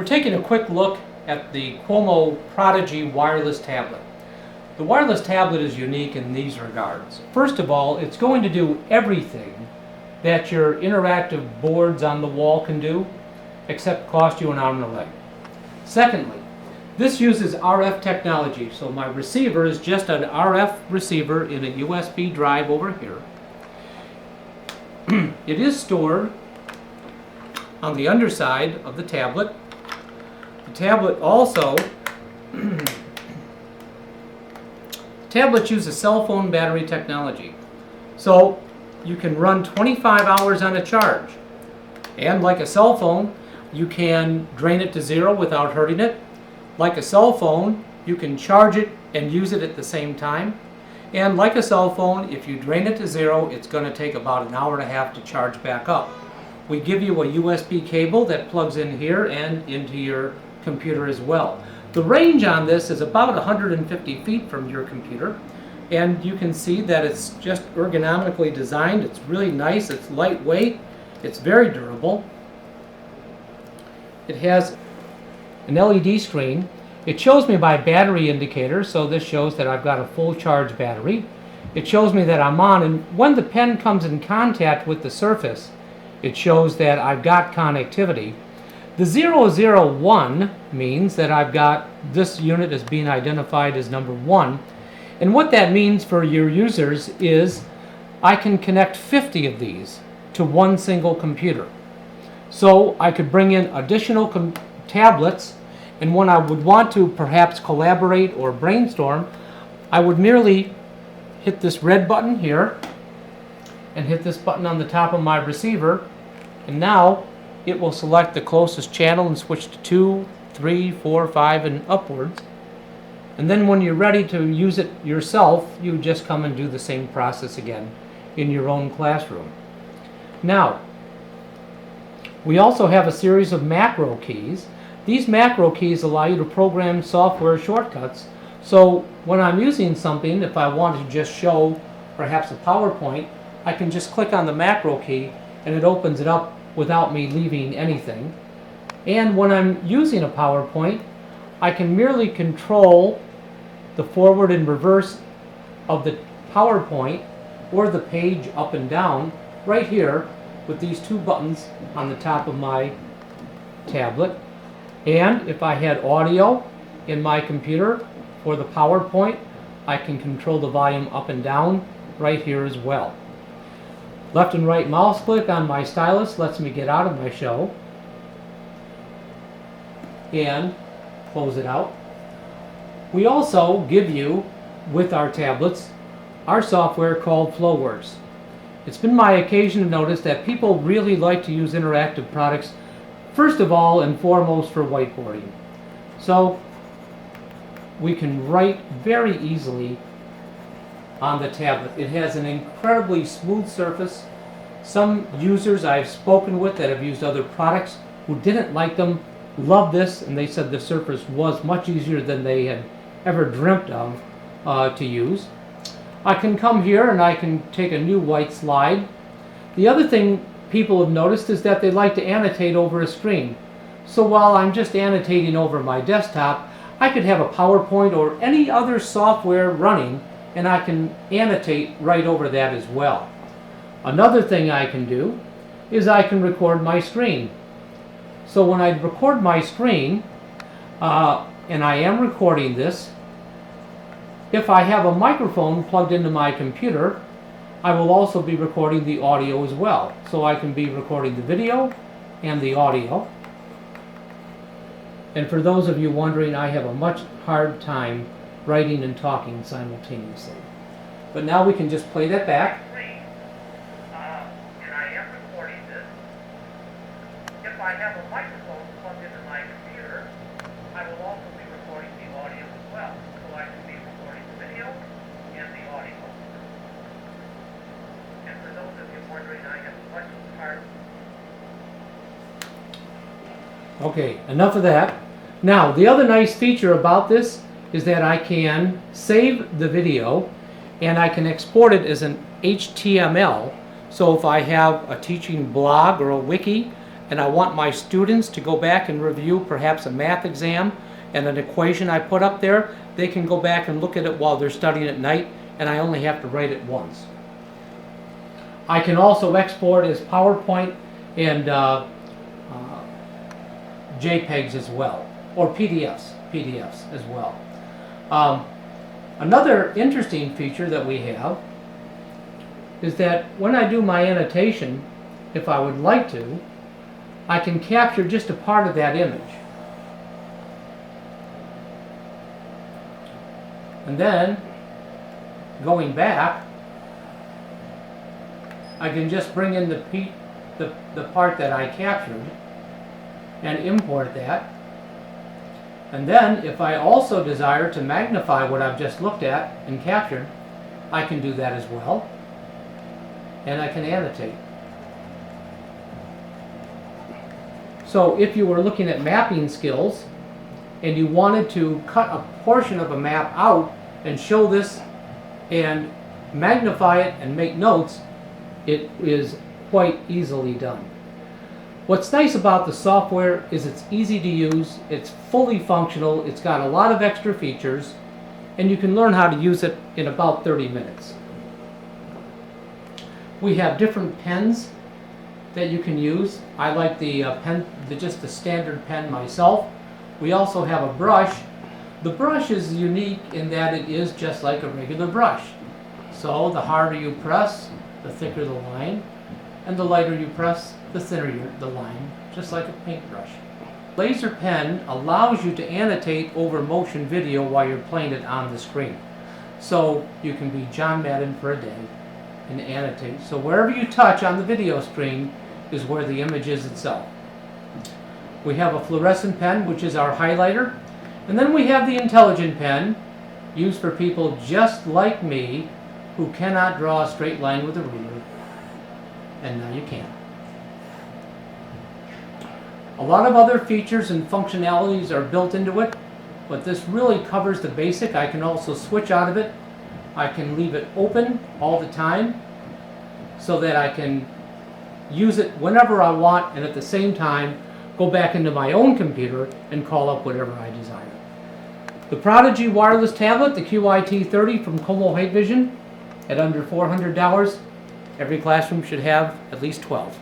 We're taking a quick look at the QOMO Prodigy wireless tablet. The wireless tablet is unique in these regards. First of all, it's going to do everything that your interactive boards on the wall can do, except cost you an arm and a leg. Secondly, this uses RF technology, so my receiver is just an RF receiver in a USB drive over here. It is stored on the underside of the tablet. The tablet also tablets use a cell phone battery technology, so you can run 25 hours on a charge, and like a cell phone you can drain it to zero without hurting it. Like a cell phone you can charge it and use it at the same time, and like a cell phone, if you drain it to zero, it's going to take about an hour and a half to charge back up. We give you a USB cable that plugs in here and into your computer as well. The range on this is about 150 feet from your computer, and you can see that it's just ergonomically designed. It's really nice, it's lightweight, it's very durable. It has an LED screen. It shows me my battery indicator, so this shows that I've got a full charge battery. It shows me that I'm on, and when the pen comes in contact with the surface, it shows that I've got connectivity. The 001 means that I've got this unit as being identified as number 1. And what that means for your users is I can connect 50 of these to one single computer. So I could bring in additional tablets, and when I would want to perhaps collaborate or brainstorm, I would merely hit this red button here and hit this button on the top of my receiver, and now it will select the closest channel and switch to 2, 3, 4, 5 and upwards. And then when you're ready to use it yourself, you just come and do the same process again in your own classroom. Now, we also have a series of macro keys. These macro keys allow you to program software shortcuts. So when I'm using something, if I want to just show perhaps a PowerPoint, I can just click on the macro key and it opens it up without me leaving anything. And when I'm using a PowerPoint, I can merely control the forward and reverse of the PowerPoint or the page up and down right here with these two buttons on the top of my tablet. And if I had audio in my computer for the PowerPoint, I can control the volume up and down right here as well. Left and right mouse click on my stylus lets me get out of my show and close it out. We also give you, with our tablets, our software called FlowWorks. It's been my occasion to notice that people really like to use interactive products, first of all and foremost for whiteboarding. So we can write very easily on the tablet. It has an incredibly smooth surface. Some users I've spoken with that have used other products who didn't like them love this, and they said the surface was much easier than they had ever dreamt of to use. I can come here and I can take a new white slide. The other thing people have noticed is that they like to annotate over a screen. So while I'm just annotating over my desktop, I could have a PowerPoint or any other software running and I can annotate right over that as well. Another thing I can do is I can record my screen. So when I record my screen, and I am recording this, if I have a microphone plugged into my computer, I will also be recording the audio as well. So I can be recording the video and the audio. And for those of you wondering, I have a much hard time writing and talking simultaneously. But now we can just play that back. And I am recording this. If I have a microphone plugged into my computer, I will also be recording the audio as well. So I can be recording the video and the audio. And for those of you wondering, I have a much hard. Okay, enough of that. Now, the other nice feature about this is that I can save the video and I can export it as an HTML. So if I have a teaching blog or a wiki and I want my students to go back and review perhaps a math exam and an equation I put up there, they can go back and look at it while they're studying at night, and I only have to write it once. I can also export as PowerPoint and JPEGs as well, or PDFs as well. Another interesting feature that we have is that when I do my annotation, if I would like to, I can capture just a part of that image. And then, going back, I can just bring in the part that I captured and import that. And then, if I also desire to magnify what I've just looked at and captured, I can do that as well. And I can annotate. So if you were looking at mapping skills and you wanted to cut a portion of a map out and show this and magnify it and make notes, it is quite easily done. What's nice about the software is it's easy to use, it's fully functional, it's got a lot of extra features, and you can learn how to use it in about 30 minutes. We have different pens that you can use. I like the pen, just the standard pen myself. We also have a brush. The brush is unique in that it is just like a regular brush. So the harder you press, the thicker the line, and the lighter you press, the thinner the line, just like a paintbrush. Laser pen allows you to annotate over motion video while you're playing it on the screen. So you can be John Madden for a day and annotate. So wherever you touch on the video screen is where the image is itself. We have a fluorescent pen, which is our highlighter. And then we have the intelligent pen, used for people just like me who cannot draw a straight line with a ruler. And now you can. A lot of other features and functionalities are built into it, but this really covers the basic. I can also switch out of it. I can leave it open all the time so that I can use it whenever I want, and at the same time go back into my own computer and call up whatever I desire. The Prodigy wireless tablet, the QIT30 from QOMO HiteVision, at under $400. Every classroom should have at least 12.